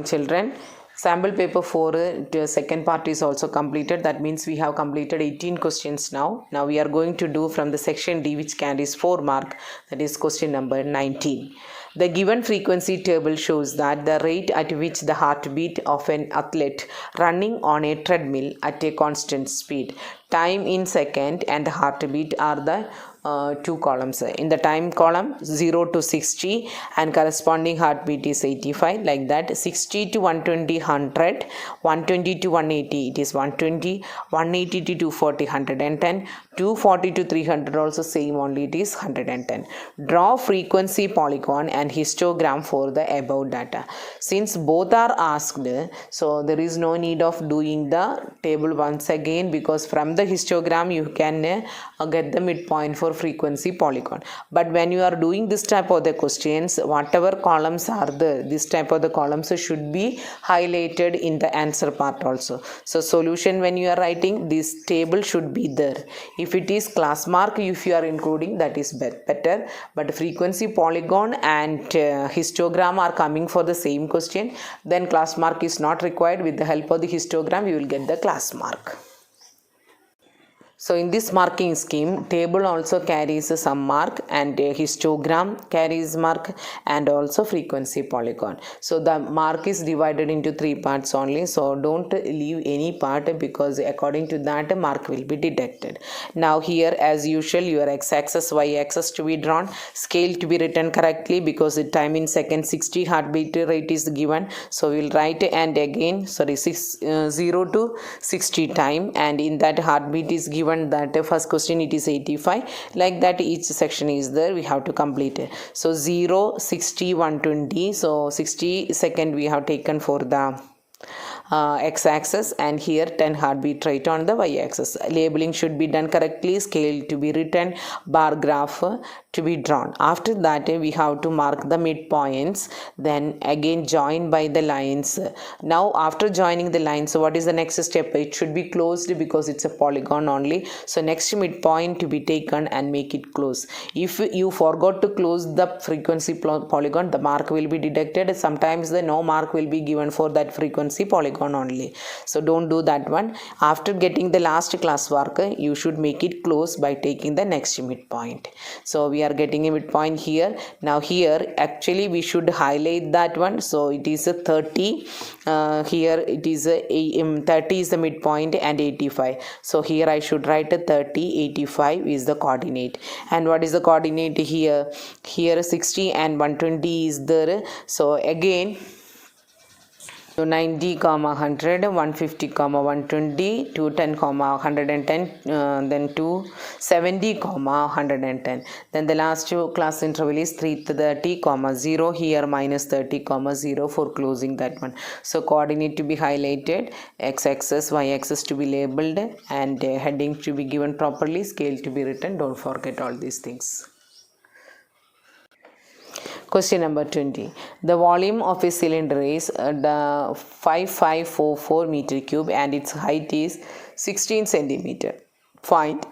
Children, sample paper 4 the second part is also completed. That means we have completed 18 questions now. Now we are going to do from the section D, which carries 4 mark, that is question number 19. The given frequency table shows that the rate at which the heartbeat of an athlete running on a treadmill at a constant speed, time in second, and the heartbeat are the two columns. In the time column 0 to 60 and corresponding heartbeat is 85, like that. 60 to 120 100, 120 to 180 it is 120, 180 to 240 110, 240 to 300 also same only, it is 110. Draw frequency polygon and histogram for the above data. Since both are asked, so there is no need of doing the table once again, because from the histogram you can get the midpoint for frequency polygon. But when you are doing this type of the questions, whatever columns are there, this type of the columns should be highlighted in the answer part also. So solution, when you are writing, this table should be there. If it is class mark, if you are including, that is better. But frequency polygon and histogram are coming for the same question, then class mark is not required. With the help of the histogram you will get the class mark. So in this marking scheme, table also carries some mark, and histogram carries mark, and also frequency polygon. So the mark is divided into 3 parts only. So don't leave any part, because according to that mark will be deducted. Now here as usual, your x-axis, y-axis to be drawn, scale to be written correctly, because the time in second 60 heartbeat rate is given. So we will write, and again 0 to 60 time, and in that heartbeat is given that first question it is 85, like that each section is there, we have to complete it. So 0, 60, 120, so 60 second we have taken for the x-axis, and here 10 heartbeat rate on the y-axis. Labeling should be done correctly, scale to be written, bar graph to be drawn. After that we have to mark the midpoints, then again join by the lines. Now after joining the lines, so what is the next step? It should be closed, because it's a polygon only. So next midpoint to be taken and make it close. If you forgot to close the frequency polygon, the mark will be deducted. Sometimes the no mark will be given for that frequency polygon only. So don't do that one. After getting the last class work, you should make it close by taking the next midpoint. So we are getting a midpoint here. Now here actually we should highlight that one. So it is a 30, here it is a 30 is the midpoint, and 85. So here I should write a 30, 85 is the coordinate. And what is the coordinate here? Here 60 and 120 is there. So again, so 90, 100, 150, 120, 210, 110, then 270, 110. Then the last class interval is 330, 0, here minus 30, 0 for closing that one. So coordinate to be highlighted, x-axis, y-axis to be labeled, and heading to be given properly, scale to be written. Don't forget all these things. Question number 20. The volume of a cylinder is 5544 meter cube, and its height is 16 centimeter. Find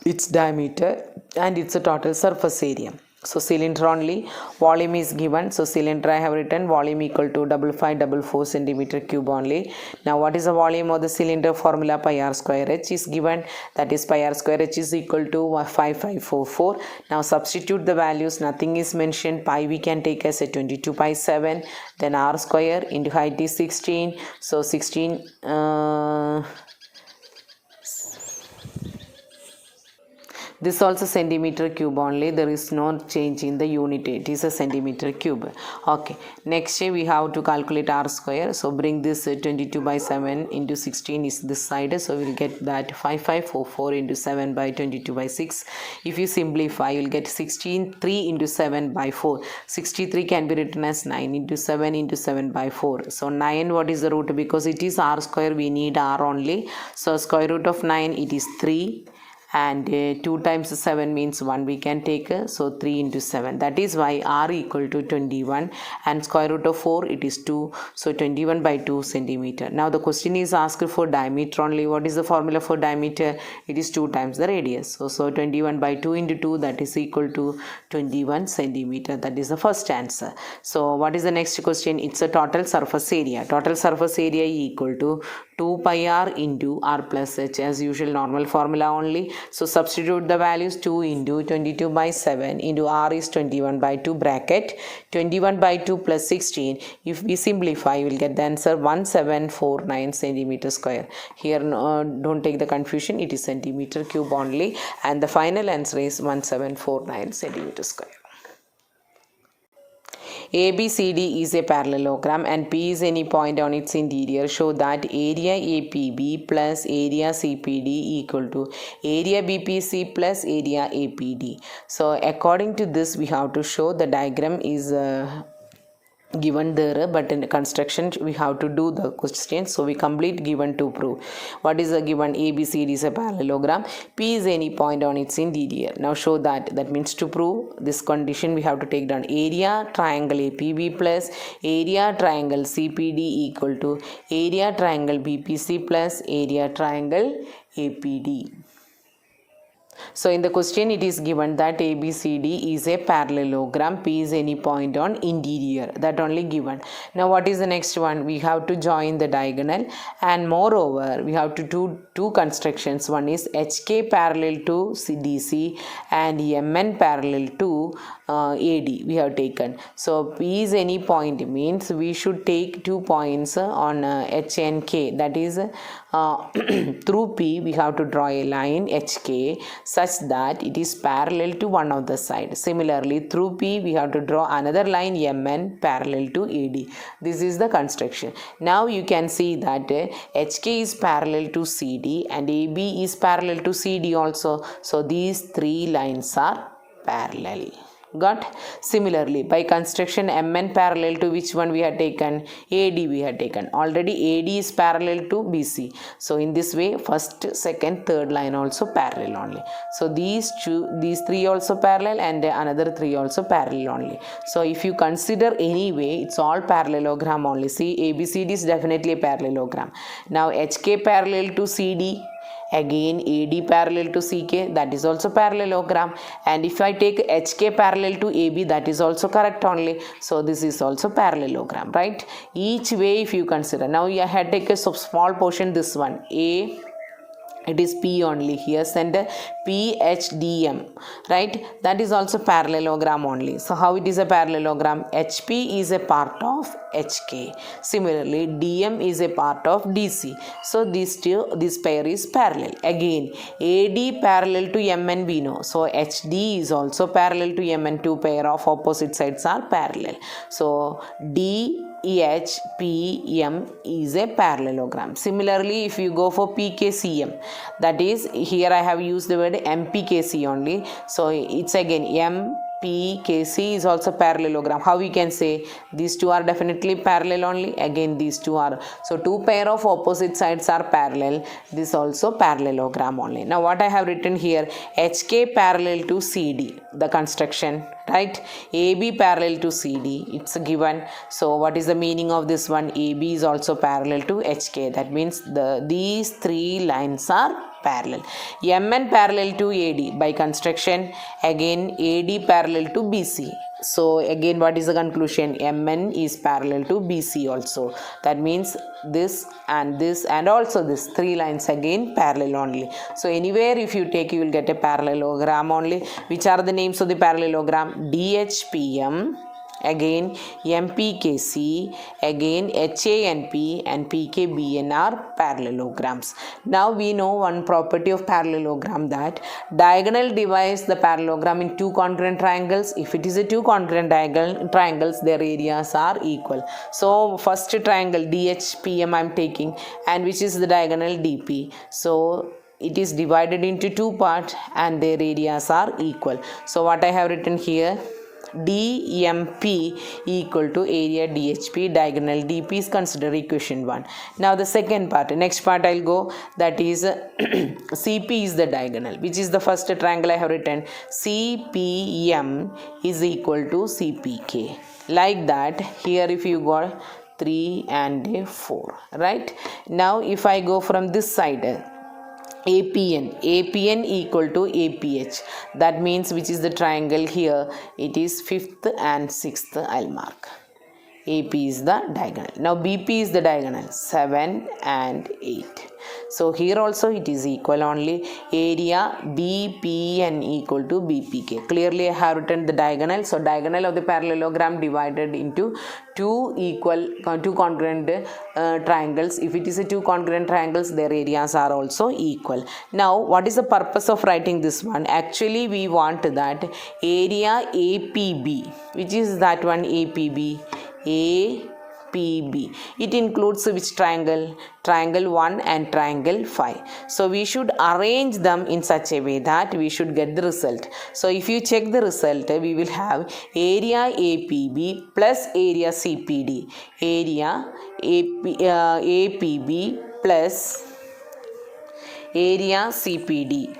its diameter and its total surface area. So cylinder only, volume is given. So cylinder I have written volume equal to 5544 centimeter cube only. Now what is the volume of the cylinder? Formula pi r square h is given, that is pi r square h is equal to 5544. Now substitute the values, nothing is mentioned. Pi we can take as a 22 by 7, then r square into height is 16. So 16 this also centimeter cube only, there is no change in the unit, it is a centimeter cube. Okay, next we have to calculate r square. So bring this 22 by 7 into 16 is this side, so we will get that 5544 into 7 by 22 by 6. If you simplify, you will get 3 into 7 by 4. 63 can be written as 9 into 7 into 7 by 4. So 9, what is the root? Because it is r square, we need r only. So square root of 9, it is 3. and 2 times 7 means 1 we can take, so 3 into 7, that is why r equal to 21, and square root of 4 it is 2, so 21 by 2 centimeter. Now the question is asked for diameter only. What is the formula for diameter? It is 2 times the radius, so 21 by 2 into 2, that is equal to 21 centimeter. That is the first answer. So what is the next question? It's a total surface area. Total surface area equal to 2 pi r into r plus h, as usual normal formula only. So substitute the values. 2 into 22 by 7 into r is 21 by 2 bracket 21 by 2 plus 16. If we simplify, you will get the answer 1749 centimeter square. Here don't take the confusion, it is centimeter cube only, and the final answer is 1749 centimeter square. ABCD is a parallelogram and P is any point on its interior. Show that area APB plus area CPD equal to area BPC plus area APD. So according to this, we have to show the diagram is given there, but in construction we have to do the question, so we complete given to prove. What is the given? ABCD is a parallelogram, P is any point on its interior. Now show that. That means to prove this condition we have to take down area triangle APB plus area triangle CPD equal to area triangle BPC plus area triangle APD. So in the question it is given that ABCD is a parallelogram, P is any point on interior, that only given. Now what is the next one? We have to join the diagonal, and moreover we have to do two constructions. One is HK parallel to DC and MN parallel to AD we have taken. So P is any point means we should take 2 points on H and K, that is through P we have to draw a line HK such that it is parallel to one of the side. Similarly through P we have to draw another line MN parallel to AD. This is the construction. Now you can see that HK is parallel to CD and AB is parallel to CD also. So these three lines are parallel. Got? Similarly by construction MN parallel to which one we have taken? AD we have taken. Already AD is parallel to BC. So in this way first, second, third line also parallel only. So these three also parallel and another three also parallel only. So if you consider anyway, it's all parallelogram only. See, ABCD is definitely a parallelogram. Now HK parallel to CD, again AD parallel to CK, that is also parallelogram, and if I take HK parallel to AB, that is also correct only. So this is also parallelogram, right? Each way if you consider. Now you had take a small portion, this one A, it is P only here, send PHDM, right? That is also parallelogram only. So how it is a parallelogram? HP is a part of HK. Similarly DM is a part of DC. So this pair is parallel. Again AD parallel to MN we know. So HD is also parallel to MN. Two pair of opposite sides are parallel. So DHPM is a parallelogram. Similarly if you go for PKCM, that is, here I have used the word MPKC only. So it's again MPKC is also parallelogram. How we can say? These two are definitely parallel only. Again these two are. So two pair of opposite sides are parallel. This also parallelogram only. Now what I have written here? HK parallel to CD, the construction, right? AB parallel to CD, it's given. So what is the meaning of this one? AB is also parallel to HK. That means these three lines are parallel. MN parallel to AD by construction, again AD parallel to BC. So again what is the conclusion? MN is parallel to BC also. That means this and also this three lines again parallel only. So anywhere if you take, you will get a parallelogram only. Which are the names of the parallelogram? DHPM, again MPKC, again HANP and PKBN are parallelograms. Now we know one property of parallelogram, that diagonal divides the parallelogram in two congruent triangles. If it is a two congruent triangles, their areas are equal. So first triangle DHPM I am taking, and which is the diagonal DP. So it is divided into two parts and their areas are equal. So what I have written here? DMP equal to area DHP, diagonal DP is considered equation 1. Now the second part, next part I'll go, that is CP is the diagonal, which is the first triangle I have written. CPM is equal to CPK. Like that, here if you got 3 and 4, right? Now if I go from this side, APN equal to APH, that means which is the triangle here, it is 5th and 6th, I'll mark. AP is the diagonal. Now BP is the diagonal, 7 and 8. So here also it is equal, only area BPN equal to BPK. Clearly I have written the diagonal. So diagonal of the parallelogram divided into two congruent triangles. If it is a two congruent triangles, their areas are also equal. Now what is the purpose of writing this one? Actually we want that area APB, which is that one APB, APB. It includes which triangle? Triangle 1 and triangle 5. So we should arrange them in such a way that we should get the result. So if you check the result, we will have area APB plus area CPD. Area APB plus area CPD.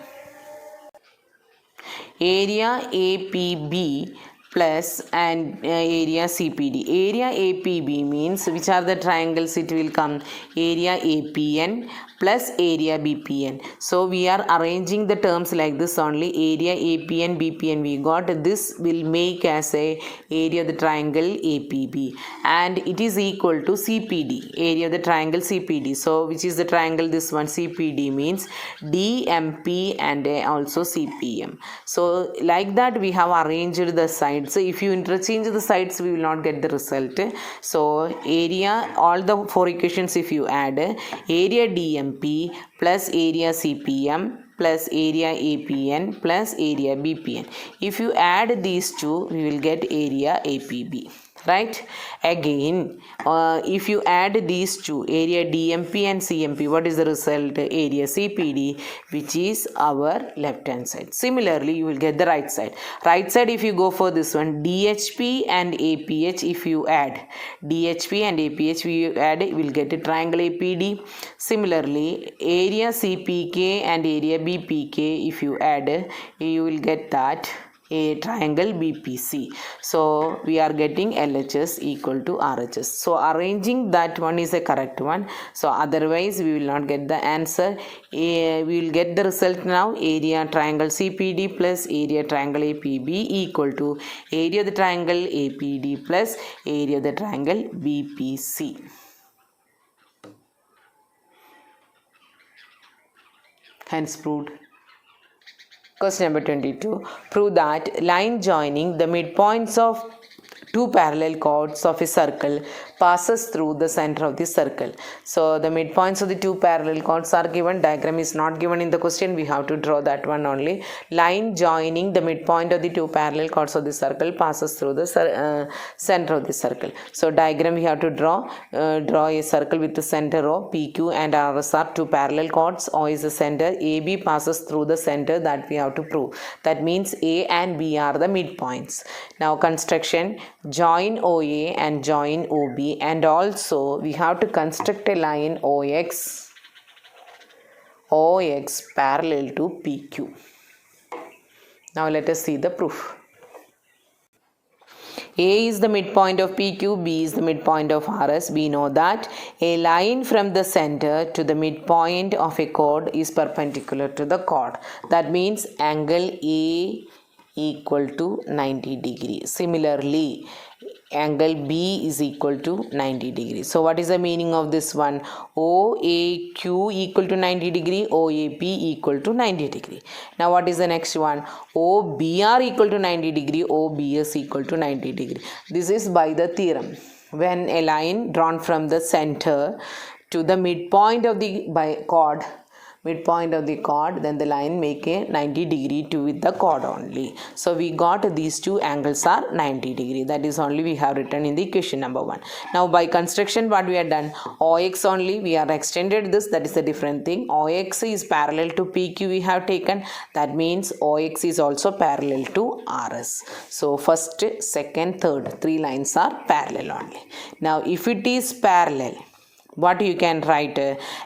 Area APB plus and area CPD. Area APB means which are the triangles it will come? Area APN plus area BPN. So we are arranging the terms like this only. Area APN BPN we got. This will make as a area of the triangle APB, and it is equal to CPD, area of the triangle CPD. So which is the triangle? This one CPD means DMP and also CPM. So like that we have arranged the sides. So if you interchange the sides, we will not get the result. So area, all the four equations if you add, area DMP plus area CPM plus area APN plus area BPN. If you add these two, we will get area APB. Right? Again, if you add these two, area DMP and CMP, what is the result? Area CPD, which is our left hand side. Similarly, you will get the right side. Right side, if you go for this one, DHP and APH, if you add DHP and APH, we add, we will get a triangle APD. Similarly, area CPK and area BPK, if you add, you will get that a triangle BPC. So we are getting LHS equal to RHS. So arranging that one is a correct one. So otherwise we will not get the answer. We will get the result now. Area triangle CPD plus area triangle APB equal to area of the triangle APD plus area of the triangle BPC. Hence proved. Question number 22. Prove that line joining the midpoints of two parallel chords of a circle passes through the center of the circle. So the midpoints of the two parallel chords are given. Diagram is not given in the question. We have to draw that one only. Line joining the midpoint of the two parallel chords of the circle passes through the center of the circle. So diagram we have to draw. Draw a circle with the center O. PQ and RS are two parallel chords. O is the center. AB passes through the center, that we have to prove. That means A and B are the midpoints. Now construction. Join OA and join OB, and also we have to construct a line OX parallel to PQ. Now let us see the proof. A is the midpoint of PQ, B is the midpoint of RS. We know that a line from the center to the midpoint of a chord is perpendicular to the chord. That means angle A equal to 90 degrees. Similarly, angle B is equal to 90 degrees. So what is the meaning of this one? OAQ equal to 90 degree, OAP equal to 90 degree. Now what is the next one? OBR equal to 90 degree, OBS equal to 90 degree. This is by the theorem. When a line drawn from the center to the midpoint of the chord midpoint of the chord, then the line make a 90 degree to with the chord only. So we got these two angles are 90 degree. That is only we have written in the equation number 1. Now by construction what we have done, OX only we are extended this, that is a different thing. OX is parallel to PQ we have taken, that means OX is also parallel to RS. So first, second, third, 3 lines are parallel only. Now if it is parallel, what you can write,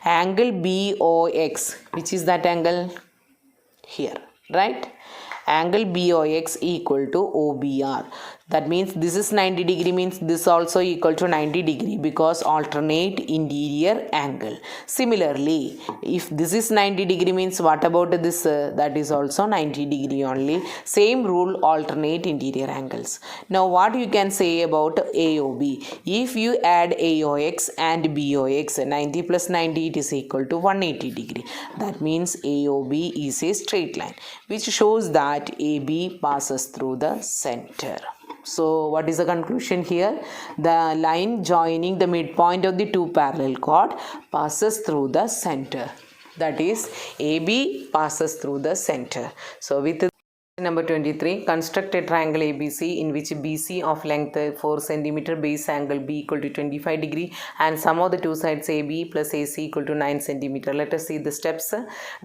angle BOX, which is that angle here, right? Angle BOX equal to OBR. That means this is 90 degree, means this also equal to 90 degree because alternate interior angle. Similarly, if this is 90 degree means what about this? That is also 90 degree only. Same rule, alternate interior angles. Now what you can say about AOB? If you add AOX and BOX, 90 plus 90 it is equal to 180 degree. That means AOB is a straight line, which shows that AB passes through the center. So what is the conclusion here? The line joining the midpoint of the two parallel chord passes through the center. That is, AB passes through the center. So with number 23, construct a triangle ABC in which BC of length 4 cm, base angle B equal to 25 degree and sum of the two sides AB plus AC equal to 9 cm. Let us see the steps.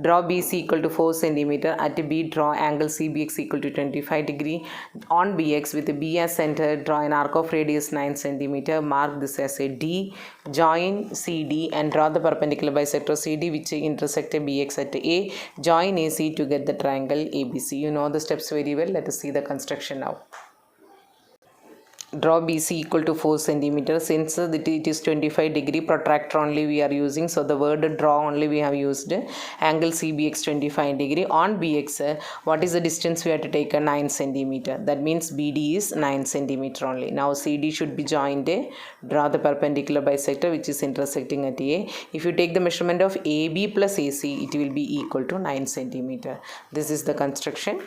Draw BC equal to 4 cm. At B, draw angle CBX equal to 25 degree. On BX, with B as center, draw an arc of radius 9 cm. Mark this as a D. Join CD and draw the perpendicular bisector CD which intersect BX at A. Join AC to get the triangle ABC. You know the steps very well. Let us see the construction now. Draw BC equal to 4 cm. Since it is 25 degree, protractor only we are using, so the word draw only we have used. Angle CBX 25 degree. On BX, what is the distance we have to take? 9 cm. That means BD is 9 cm only. Now CD should be joined. Draw the perpendicular bisector which is intersecting at A. If you take the measurement of AB plus AC, it will be equal to 9 cm. This is the construction.